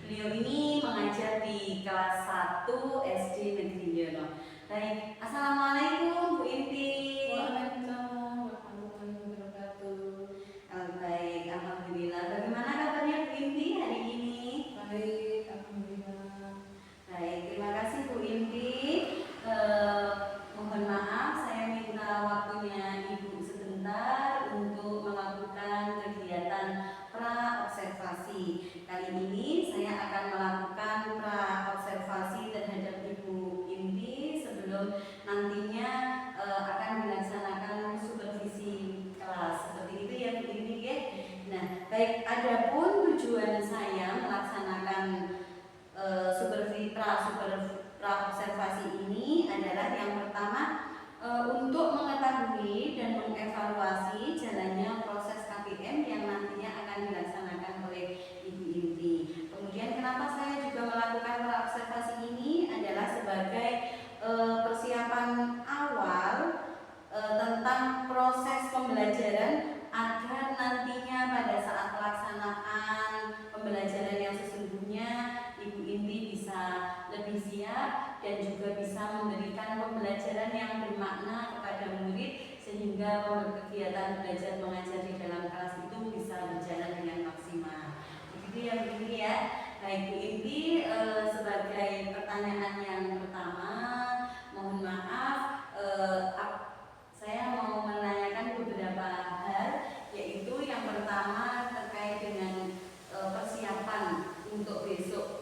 Beliau ini mengajar di kelas 1 SD Negeri Yono. Baik, Assalamualaikum Bu Inti. Waalaikumsalam warahmatullahi wabarakatuh. Baik, alhamdulillah. Bagaimana kabarnya Bu Inti hari ini? Baik, alhamdulillah. Baik, terima kasih Bu Inti. Mohon maaf, saya minta waktunya Ibu sebentar untuk melakukan kegiatan pra-observasi. Kali ini saya akan melakukan pra-observasi terhadap Ibu Inti sebelum nantinya akan dilaksanakan supervisi kelas. Seperti itu ya Bu Inti ya. Nah, baik, adapun tujuan saya melaksanakan pra-observasi ini adalah yang pertama untuk mengetahui dan mengevaluasi jalannya proses KPM yang nantinya akan dilaksanakan oleh Ibu Inti. Kemudian kenapa saya juga melakukan pra-observasi ini adalah sebagai persiapan awal tentang proses pembelajaran agar nantinya pada saat pelaksanaan pembelajaran yang sesungguhnya Ibu Inti bisa lebih siap dan juga bisa memberikan pembelajaran yang bermakna kepada murid sehingga kegiatan belajar mengajar di dalam kelas itu bisa berjalan dengan maksimal. Begitu ya Bu Inti ya. Baik Bu Inti, sebagai pertanyaan yang pertama, mohon maaf, saya mau menanyakan beberapa hal, yaitu yang pertama terkait dengan persiapan untuk besok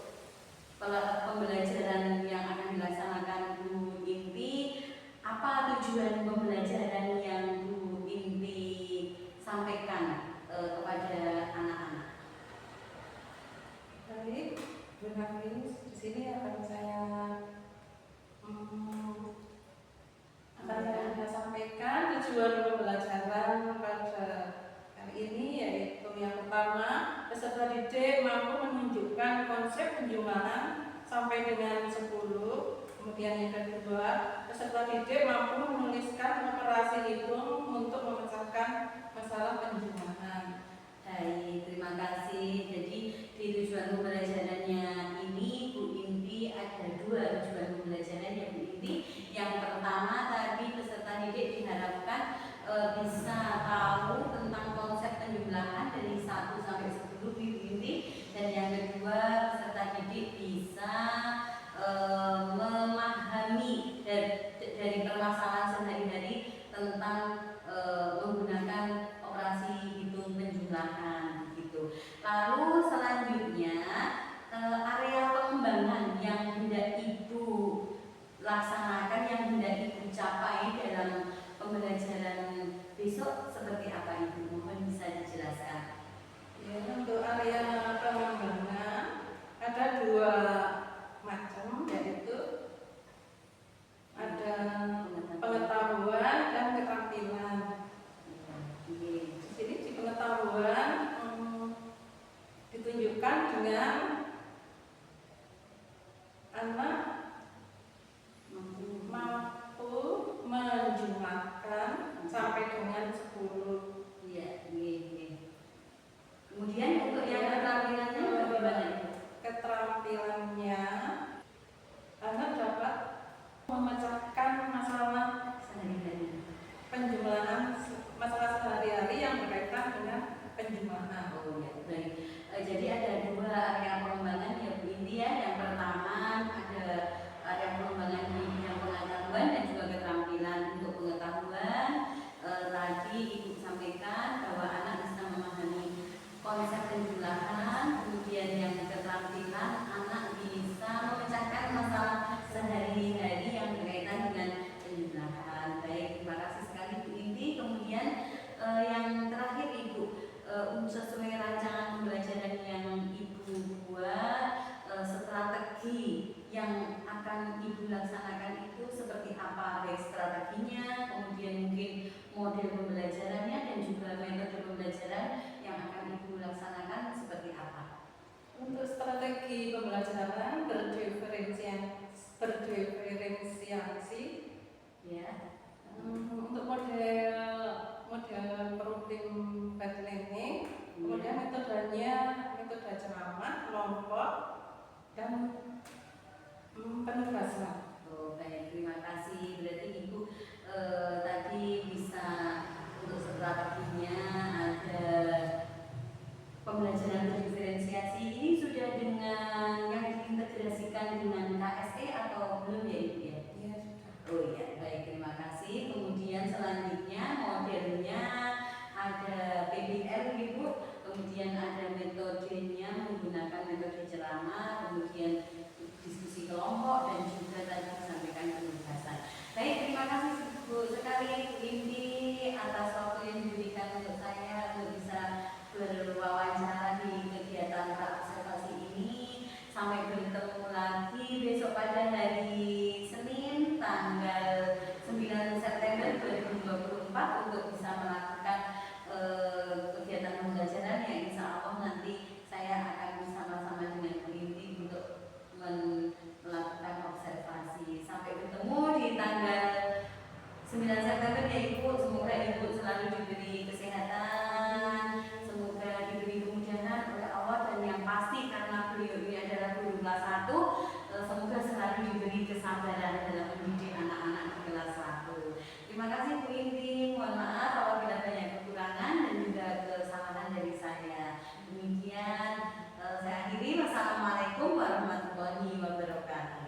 pembelajaran yang akan dilaksanakan Bu Inti. Apa tujuan pembelajaran yang Bu Inti sampaikan kepada anak-anak? Baik, Bu Nafis, di sini akan saya sampaikan tujuan pembelajaran pada hari ini, yaitu yang pertama, peserta didik mampu menunjukkan konsep penjumlahan sampai dengan 10. Kemudian yang kedua, peserta didik mampu menuliskan operasi hitung untuk memecahkan masalah penjumlahan. Baik, terima kasih. Jadi di tujuan pembelajarannya ini Bu Inti ada 2 tujuan pembelajaran ya Bu Inti. Yang pertama tadi peserta didik diharapkan bisa tahu tentang konsep penjumlahan dari 1 sampai 10 Bu Inti. Dan yang kedua peserta didik bisa memahami dari permasalahan sehari-hari tentang menggunakan operasi hitung penjumlahan gitu. Lalu selanjutnya area pengembangan yang hendak Ibu laksanakan, yang hendak Ibu capai dalam pembelajaran besok seperti apa Ibu? Mohon bisa dijelaskan. Ya, untuk area pengembangan ada 2 macam, yaitu ada pengetahuan dan keterampilan. Di sini di pengetahuan ditunjukkan dengan anak mampu menjumlahkan sampai dengan 10. Iya, kemudian untuk yang keterampilannya bagaimana? Keterampilannya anak dapat memecahkan masalah Sehari-hari. penjumlahan, masalah sehari-hari yang berkaitan dengan penjumlahan. Oh ya, baik. Jadi ada 2 area pengembangan ya Bu Inti ya. Yang pertama ada area pengembangan di bidang pengetahuan dan juga keterampilan. Untuk pengetahuan tadi Ibu sampaikan bahwa anak bisa memahami konsep penjumlahan. Kemudian yang keterampilan, anak bisa memecahkan masalah sehari-hari yang berkaitan dengan penjumlahan. Baik, terima kasih sekali Bu Inti. Kemudian yang terakhir Ibu, sesuai rancangan pembelajaran yang Ibu buat, strategi yang akan Ibu laksanakan itu seperti apa? Baik strateginya, kemudian mungkin model pembelajarannya dan juga metode pembelajaran yang akan Ibu laksanakan seperti apa? Untuk strategi pembelajaran berdiferensiasi Ya. untuk model problem learning, kemudian metode ada ceramah, kelompok, dan penugasan. Oh, baik, terima kasih. Berarti Ibu tadi bisa untuk strateginya ada pembelajaran berdiferensiasi ini sudah dengan yang diintegrasikan dengan KSE atau belum ya Ibu ya? Iya, sudah. Oh iya, baik, terima kasih. Kemudian selanjutnya modelnya ada PBL Ibu, kemudian ada metodenya menggunakan metode ceramah, kemudian diskusi kelompok dan juga tadi disampaikan penugasan. Baik, terima kasih Bu sekali Indi atas waktu yang diberikan untuk saya untuk bisa berwawancara di kegiatan observasi ini. Sampai bertemu lagi besok pada hari Senin tanggal 9 September 2024 untuk bisa melakukan kegiatan pembelajaran yang insya Allah nanti saya akan bersama-sama dengan Bu Indi untuk melakukan observasi. Sampai bertemu di tanggal 9 September ya Ibu. Semoga Ibu selalu diberi kesehatan, semoga diberi kemudahan oleh Allah, dan yang pasti karena beliau ini adalah guru kelas 1, semoga selalu diberi kesabaran dalam mendidik anak-anak di kelas 1. Terima kasih Bu Indi, mohon maaf apabila banyak kekurangan dan juga kesalahan dari saya. Demikian saya akhiri. Wassalamualaikum warahmatullahi wabarakatuh.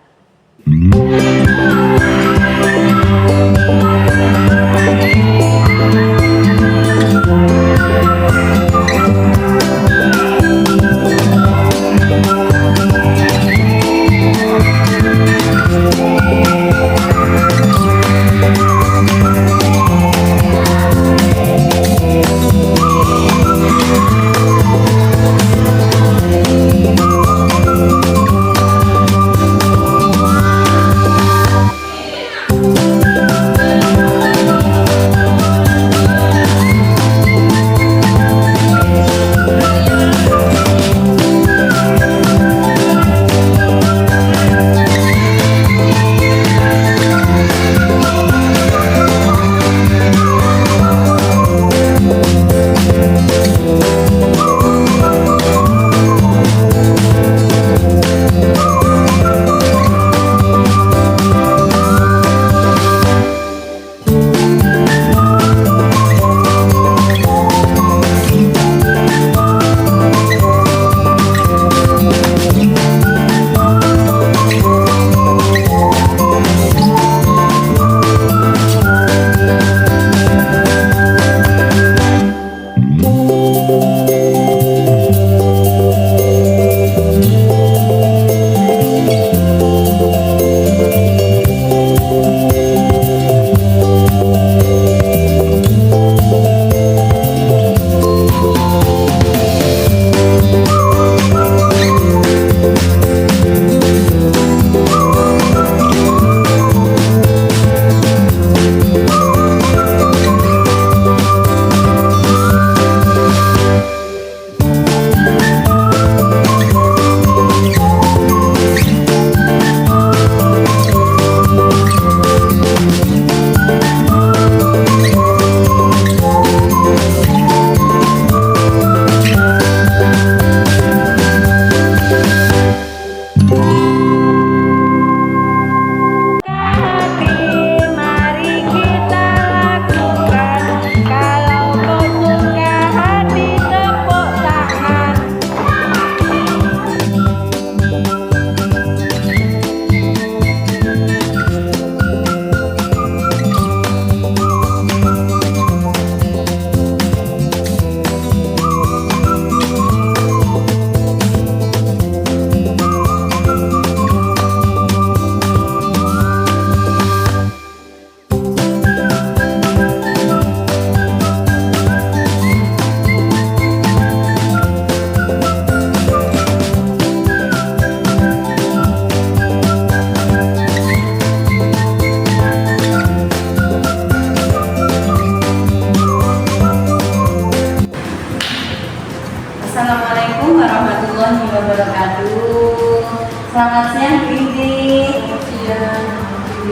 Assalamualaikum warahmatullahi wabarakatuh. Selamat siang Bu Indi. Siang.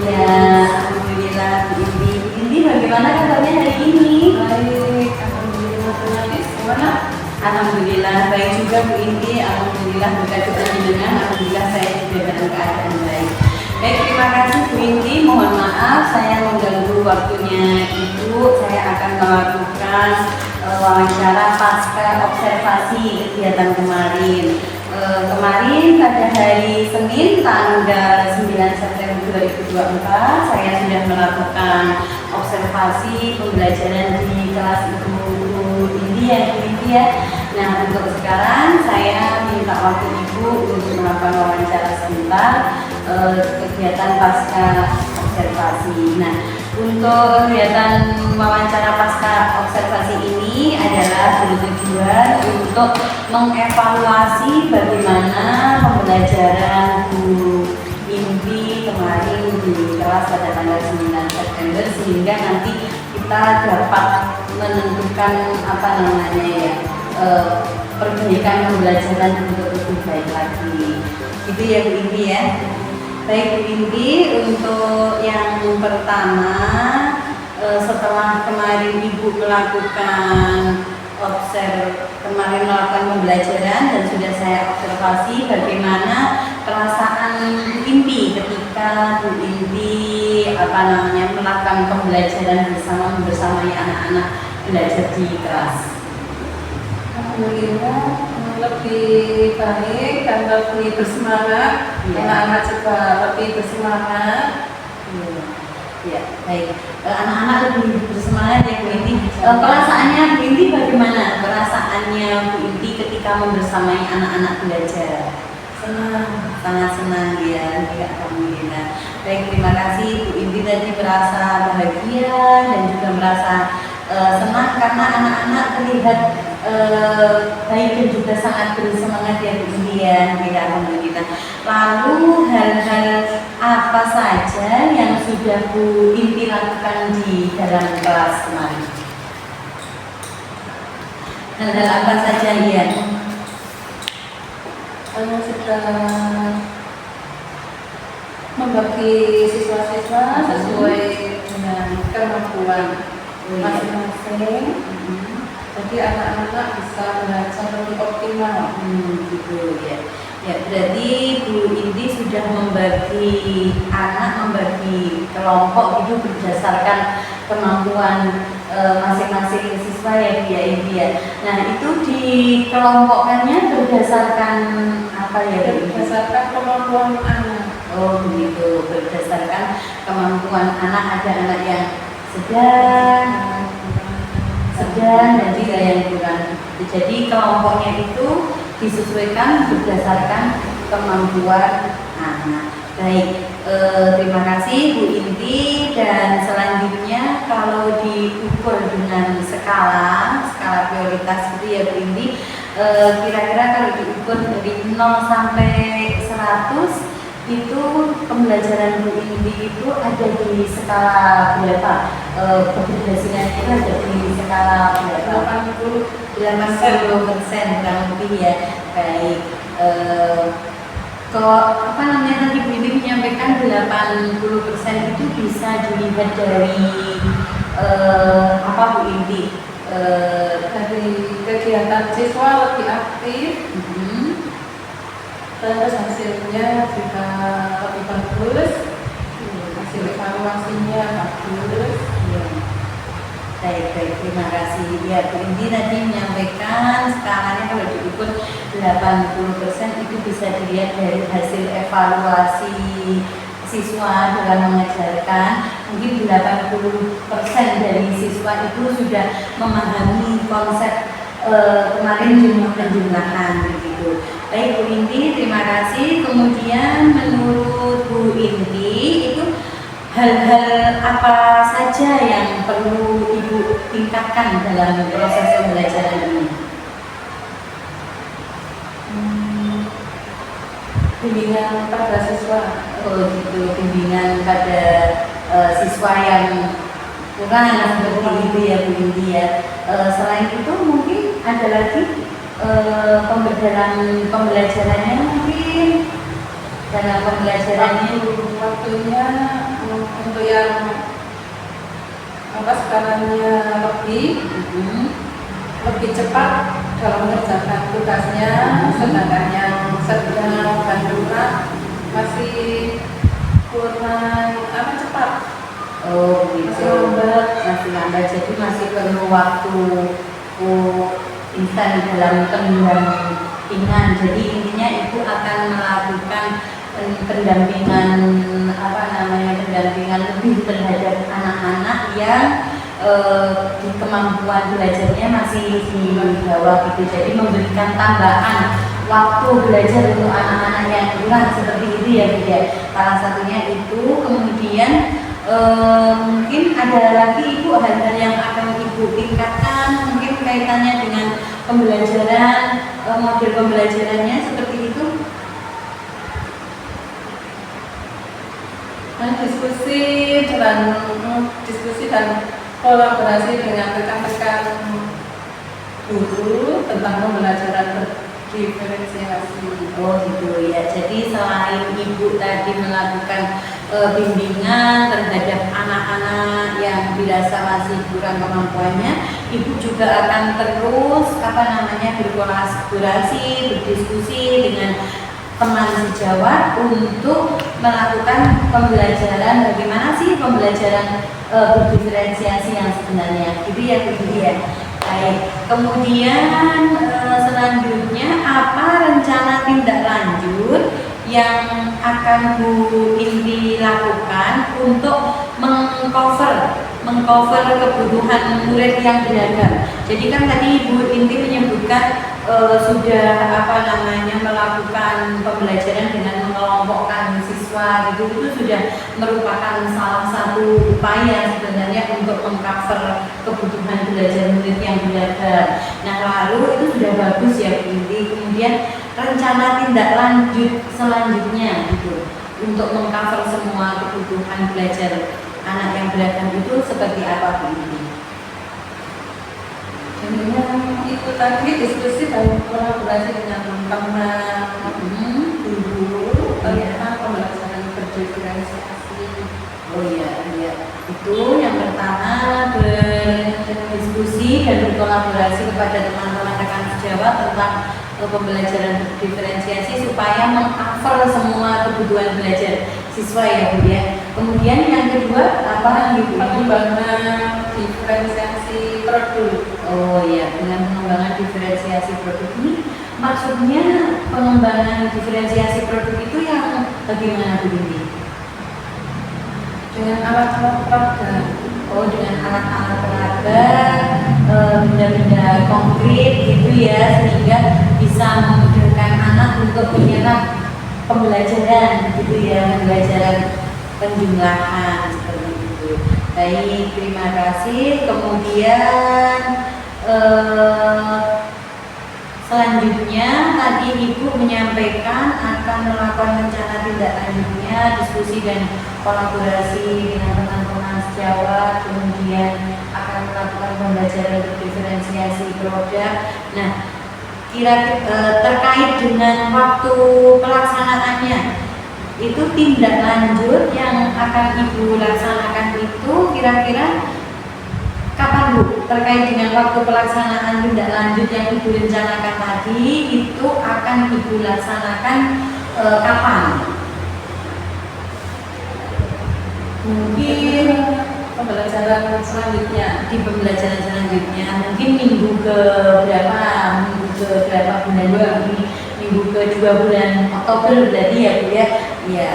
Ya, alhamdulillah Bu Indi. Bu Indi bagaimana kabarnya hari ini? Baik, alhamdulillah. Gimana? Alhamdulillah baik juga Bu Indi. Alhamdulillah berkat doa jenengan, alhamdulillah saya juga dalam keadaan baik. Baik, terima kasih Bu Indi. Mohon maaf saya mengganggu waktunya Ibu. Saya akan melakukan wawancara pasca observasi kegiatan kemarin. Kemarin pada hari Senin tanggal 9 September 2024 saya sudah melakukan observasi pembelajaran di kelas Ibu Indi ya. Nah, untuk sekarang saya minta waktu Ibu untuk melakukan wawancara sebentar kegiatan pasca observasi. Nah, untuk kegiatan wawancara pasca observasi ini adalah bertujuan untuk mengevaluasi bagaimana pembelajaran Bu Indi kemarin di kelas pada tanggal 9 September sehingga nanti kita dapat menentukan perbaikan pembelajaran untuk lebih baik lagi. Itu ya Bu Indi ya. Baik Bu Indi, untuk yang pertama setelah kemarin Ibu melakukan pembelajaran dan sudah saya observasi bagaimana perasaan Bu Indi ketika Bu Indi melakukan pembelajaran bersama anak-anak belajar di kelas. Alhamdulillah lebih baik dan lebih bersemangat. Anak-anak juga lebih bersemangat. Ya, baik. Anak-anak lebih bersemangat ya Bu Indi. Perasaannya Bu Indi bagaimana? Perasaannya Bu Indi ketika membersamai anak-anak belajar? Senang, sangat senang ya. Alhamdulillah. Baik, terima kasih Bu Indi tadi merasa bahagia dan juga merasa senang karena anak-anak terlihat baik dan juga sangat bersemangat ya Bu Indi ya. Alhamdulillah. Lalu hal-hal apa saja yang sudah Bu Indi lakukan di dalam kelas kemarin? Hal-hal apa saja ya? Saya sudah membagi siswa-siswa sesuai dengan kemampuan masing-masing. Jadi anak-anak bisa belajar lebih optimal. Gitu ya. Ya, berarti Bu Indi sudah membagi kelompok itu berdasarkan kemampuan masing-masing siswa ya Bu Indi ya. Nah, itu dikelompokkannya berdasarkan apa ya Bu Indi? Berdasarkan kemampuan anak. Oh begitu, berdasarkan kemampuan anak, ada anak yang sedang dan juga yang kurang. Jadi kelompoknya itu disesuaikan berdasarkan kemampuan anak. Baik, terima kasih Bu Indi. Dan selanjutnya kalau diukur dengan skala prioritas itu ya Bu Indi, kira-kira kalau diukur dari 0 sampai 100 itu pembelajaran Bu Indi itu ada di skala berapa? Keberhasilannya itu ada di skala berapa? 80% kurang lebih ya. Baik. Kalau tadi Bu Indi menyampaikan 80% itu bisa dilihat dari Bu Indi? Dari kegiatan siswa lebih aktif. Terus hasilnya juga lebih bagus, hasil evaluasinya bagus. Baik, terima kasih. Ya, Bu Indi tadi menyampaikan skalanya kalau diukur 80% itu bisa dilihat dari hasil evaluasi siswa dalam mengajarkan. Mungkin 80% dari siswa itu sudah memahami konsep kemarin penjumlahan begitu. Baik Bu Indi, terima kasih. Kemudian menurut Bu Indi itu hal-hal apa saja yang perlu Ibu tingkatkan dalam proses pembelajaran ini? Bimbingan pada siswa. Oh gitu, bimbingan pada siswa yang kurang seperti itu ya Bu Indi ya. Selain itu mungkin ada lagi pembelajarannya mungkin dalam pembelajarannya waktunya untuk yang skalanya lebih cepat dalam mengerjakan tugasnya, sedangkan yang sedang bantuan masih kurang cepat. Oh gitu. Masih lambat. Masih lambat, jadi masih perlu waktu instan dalam pendampingan. Jadi intinya ibu akan melakukan pendampingan pendampingan lebih terhadap anak-anak yang di kemampuan belajarnya masih di bawah gitu. Jadi memberikan tambahan waktu belajar untuk anak-anak yang kurang seperti itu ya Bu ya. Salah satunya itu. Kemudian mungkin ada lagi Ibu hal-hal yang akan Ibu tingkatkan, mungkin kaitannya dengan pembelajaran, model pembelajarannya seperti itu. Diskusi dan kolaborasi dengan rekan-rekan guru tentang pembelajaran berdiferensiasi. Oh gitu ya. Jadi selain Ibu tadi melakukan bimbingan terhadap anak-anak yang dirasa masih kurang kemampuannya, Ibu juga akan terus berkolaborasi, berdiskusi dengan teman sejawat untuk melakukan pembelajaran bagaimana sih pembelajaran berdiferensiasi yang sebenarnya, gitu ya Bu ya. Baik. Kemudian selanjutnya apa rencana tindak lanjut yang akan Bu Inti lakukan untuk mengcover kebutuhan murid yang beragam. Jadi kan tadi Bu Inti menyebutkan sudah melakukan pembelajaran dengan mengelompokkan siswa gitu, itu sudah merupakan salah satu upaya sebenarnya untuk mengcover kebutuhan belajar murid yang beragam. Nah lalu itu sudah bagus ya Bu Inti. Kemudian rencana tindak lanjut selanjutnya gitu untuk mengcover semua kebutuhan belajar anak yang beragam itu seperti apa Bu Inti? Jadinya itu tadi diskusi dan kolaborasi dengan teman guru tentang pembelajaran berdiferensiasi. Oh iya, itu yang pertama, berdiskusi dan berkolaborasi kepada teman-teman rekan sejawat tentang pembelajaran berdiferensiasi supaya meng-cover semua kebutuhan belajar siswa ya Bu ya. Kemudian yang kedua apa Ibu? Pengembangan diferensiasi produk. Oh iya, dengan pengembangan diferensiasi produk ini maksudnya pengembangan diferensiasi produk itu yang bagaimana Bu Inti? Dengan alat-alat peraga. Oh, dengan alat-alat peraga, benda-benda konkret gitu ya, sehingga bisa memudahkan anak untuk menyerap pembelajaran gitu ya, pembelajaran penjumlahan seperti itu. Baik, terima kasih. Kemudian selanjutnya tadi Ibu menyampaikan akan melakukan rencana tindak lanjutnya, diskusi dan kolaborasi dengan teman-teman sejawat, kemudian akan melakukan pembelajaran berdiferensiasi produk. Nah, terkait dengan waktu pelaksanaannya, itu tindak lanjut yang akan Ibu laksanakan itu kira-kira kapan Bu? Terkait dengan waktu pelaksanaan tindak lanjut yang Ibu rencanakan tadi itu akan Ibu laksanakan kapan? Mungkin Pembelajaran selanjutnya. di pembelajaran selanjutnya mungkin minggu ke berapa bulan ini, minggu ke 2 bulan Oktober berarti ya Bu ya. Iya,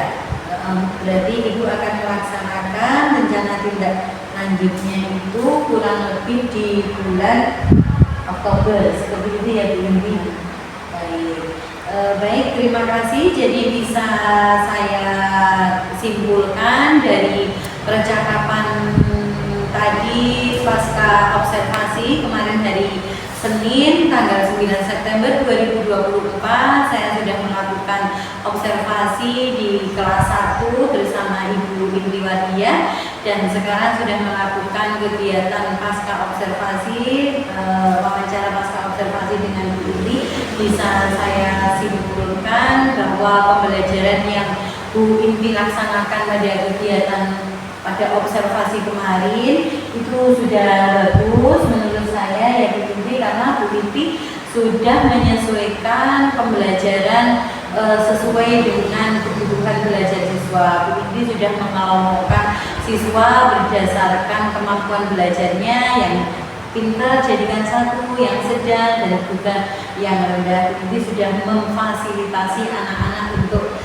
berarti Ibu akan melaksanakan rencana tindak lanjutnya itu kurang lebih di bulan Oktober seperti itu ya Bu Inti. Baik, terima kasih. Jadi bisa saya simpulkan dari percakapan tadi pasca observasi kemarin hari Senin tanggal 9 September 2024 saya sudah melakukan observasi di kelas 1 bersama Ibu Indri Wadia dan sekarang sudah melakukan kegiatan pasca observasi, wawancara pasca observasi dengan Bu Indri. Bisa saya simpulkan bahwa pembelajaran yang Bu Inti laksanakan pada kegiatan pada observasi kemarin itu sudah bagus menurut saya ya Bu Inti, karena Bu Inti sudah menyesuaikan pembelajaran sesuai dengan kebutuhan belajar siswa. Bu Indi sudah mengelompokkan siswa berdasarkan kemampuan belajarnya, yang pintar jadikan satu, yang sedang, dan juga yang rendah. Bu Indi sudah memfasilitasi anak-anak untuk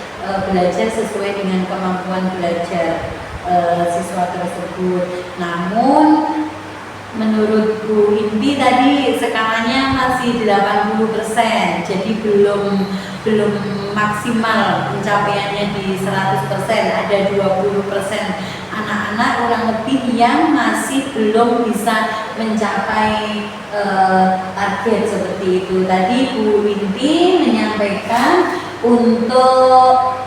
belajar sesuai dengan kemampuan belajar siswa tersebut. Namun menurut Bu Indi tadi skalanya masih 80%, jadi belum maksimal pencapaiannya di 100%. Ada 20% anak-anak kurang lebih yang masih belum bisa mencapai target seperti itu. Tadi Bu Indi menyampaikan untuk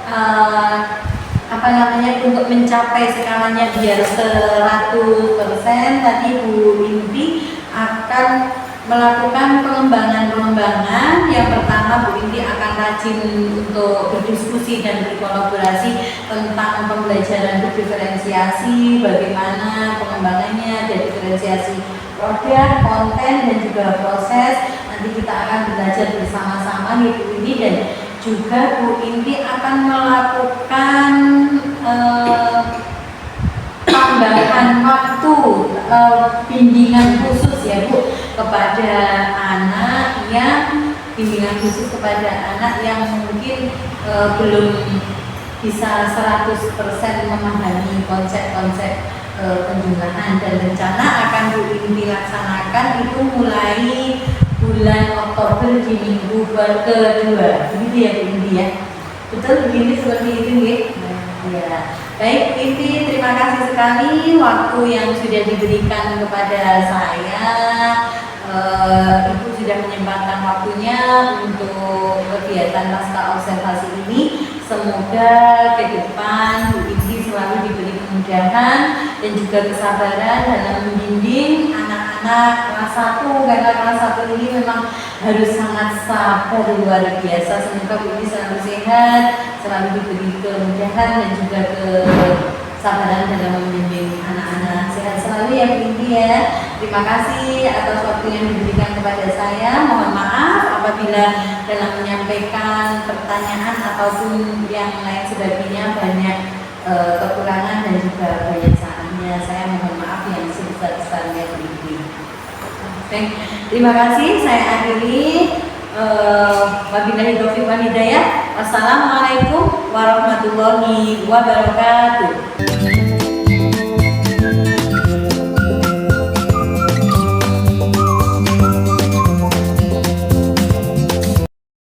untuk mencapai skalanya biar 100%, tadi Bu Indi akan melakukan pengembangan. Yang pertama, Bu Indi akan rajin untuk berdiskusi dan berkolaborasi tentang pembelajaran berdiferensiasi, bagaimana pengembangannya dari diferensiasi produk, konten, dan juga proses. Nanti kita akan belajar bersama-sama nih Bu Indi, dan juga Bu Indi akan melakukan tambahan waktu bimbingan khusus ya Bu, kepada anak yang mungkin belum bisa 100% memahami konsep-konsep penjumlahan, dan rencana akan Bu Indi laksanakan itu mulai bulan Oktober di minggu kedua, begitu ya Bu Indi ya? Betul begini seperti itu ya? Ya. Baik Bu Indi, terima kasih sekali waktu yang sudah diberikan kepada saya. Ibu sudah menyempatkan waktunya untuk kegiatan pasca observasi ini. Semoga ke depan Bu Indi selalu diberi kemudahan dan juga kesabaran dalam membimbing anak-anak kelas 1, karena kelas 1 ini memang harus sangat sabar luar biasa. Semoga Bu Indi selalu sehat, selalu diberi kemudahan dan juga kesabaran dalam membimbing anak-anak. Sehat selalu ya Bu Indi ya. Terima kasih atas waktu yang diberikan kepada saya. Mohon maaf apabila dalam menyampaikan pertanyaan ataupun yang lain sebagainya banyak kekurangan dan juga banyak salahnya. Saya mohon maaf yang sebesar-besarnya Bu Indi. Baik, terima kasih. Saya akhiri. Wabillahi taufiq wal hidayah. Wassalamualaikum warahmatullahi wabarakatuh.